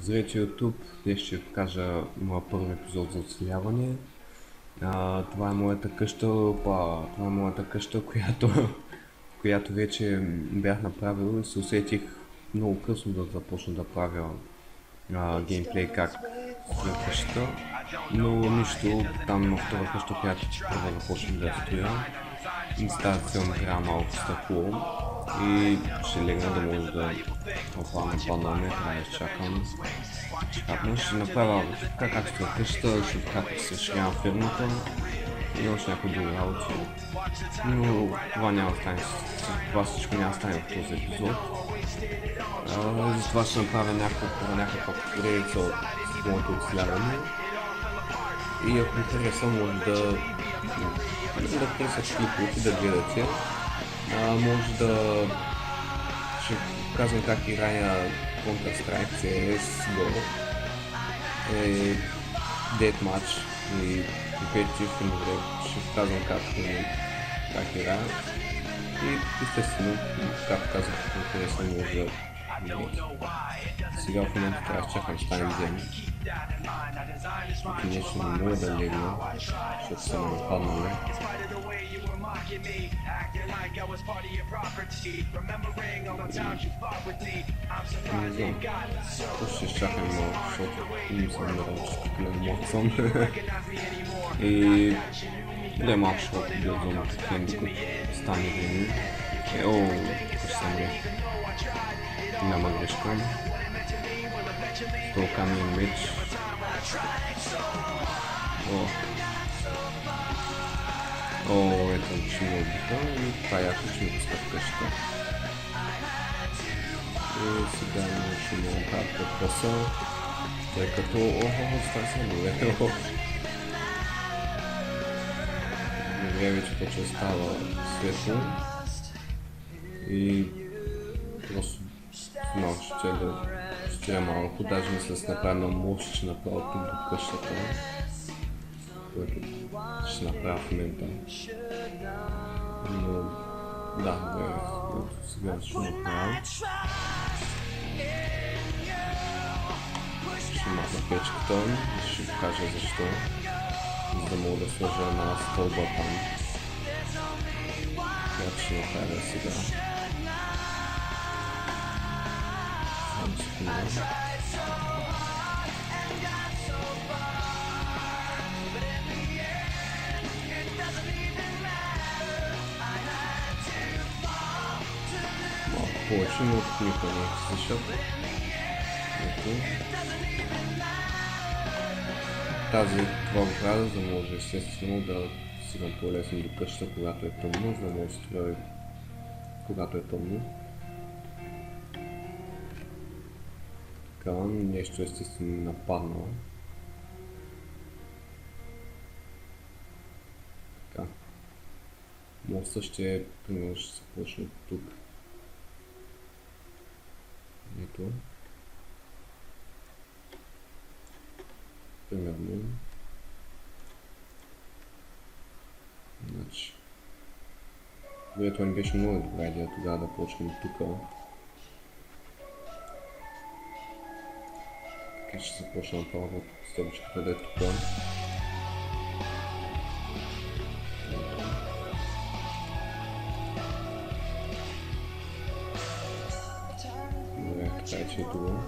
Здравейте YouTube, днес ще ви покажа моя първи епизод за оцеляване. Това е моята къща, която вече бях направил и се усетих много късно да започна да правя геймплей как строя къщата. Но нищо, там има втора къща, която първо започнах да строя. И с тази цел ми трябва малко стъкло и ще легна да може да попадна по-надолу, трябва да изчакам. Ще направя така как стоя къщата, как се разширявам фирмата и още някои други работи. Но това няма да стане, това всичко няма да стане в този епизод. Затова ще направя някаква поредица от моето оцеляване. И ако ви хареса, може да харесате клиповете, да гледате. Може да ще казвам как играя Counter-Strike, CS, Go, Deathmatch и Competitive игри, ще казвам как играя. И естествено, както казах, ако интересно може да видите. Сега в момента трябва да чакам стане ден. Тук нещо не мога да легна, защото съм нападнал. Не знам, просто ще чакам малко, защото не съм нарал, че тук не мога съм. И да е малко ще гледам тук, докато стане време. Тук ще съм грех. Няма грешка. Стол камен меч. Ето че ми отдиха и това яко, че ми пуска в къщата. И сега ще му карта къса, тъй като това са добре. Добре, вече почва става светло и просто малко ще малко, даже мисля да направя на мост, ще направя тук до къщата, което ще направя в момента. Но да, сега ще направя. Ще махна печката и ще ви кажа защо, за да мога да сложа една стълба там, която ще направя сега. Малко повече, но никога не се слушат. Това го правя, за да може естествено да стигам по-лесно до къщата, когато е тъмно, за да може да строя когато е тъмно. Така, нещо естествено нападнало. Така. Моста ще примерно ще се почне от тук. Ето. Примерно. Значи. Това ми беше много добра идея тогава да почнем тук. Така ще започна направо от стълбичката, да е тук. Добре, така че е това.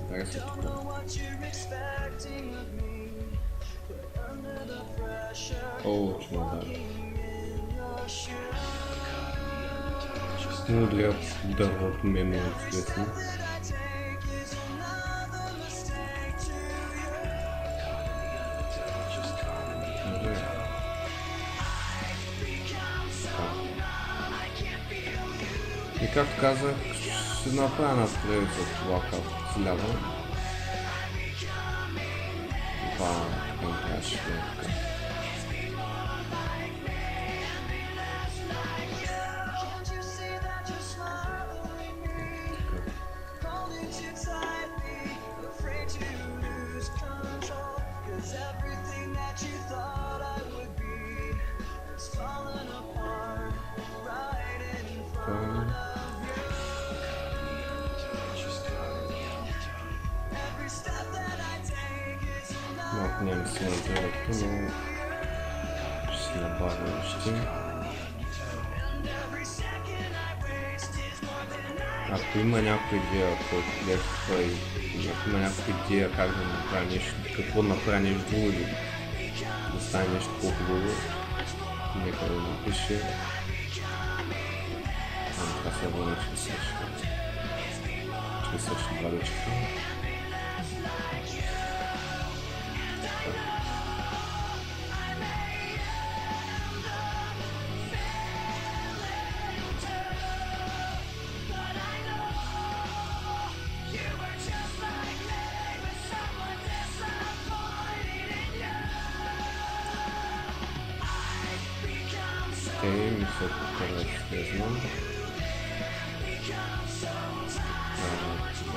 Дай се тук. Чума, да. Много добре дървото ми е много интересно. И както казах, ще направя една поредица от това, както целява. Това така не трябваше да е така. Everything that you thought I would be, it's falling apart right in нямам си на здравето, но ще си набавя още. Ако има някаква идея, който гледа и ако има някаква идея как да направя нещо, какво да направя нещо друго или да стане нещо по-хубаво, нека да напише. Това се върна, че свърши брадичка. Мисля, това ще знам.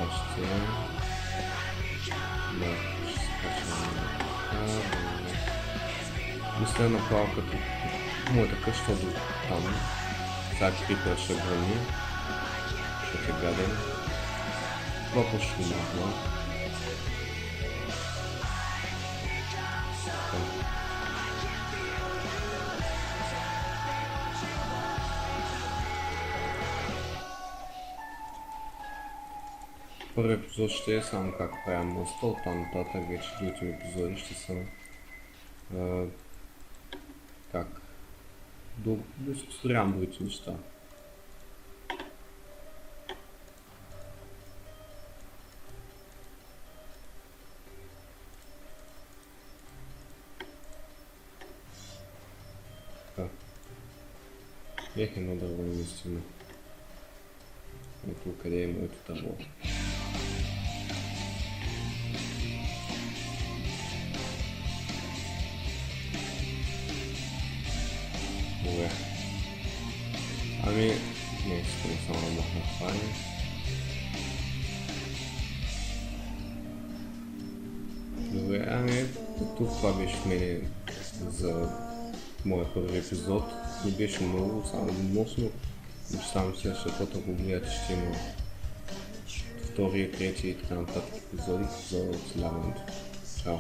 Още... Да, ще скачам на мисля направо като моята къща до там. Сега крипър ще грани. Ще те гаден. Това по-шумно. Първи епизод ще е само как правя моста, оттам нататък вече другите епизоди ще са как да изкусорявам другите неща. Бях едно дърво наистина. Ето къде е моето табло. Добре. Ами, не, искам само да махна това. Добре, ами, това беше в мене за моя първи епизод. Не беше много, само мощно. Само следващия път, ако гледате, ще има втория, третия и така нататък епизоди за оцеляването. Чао!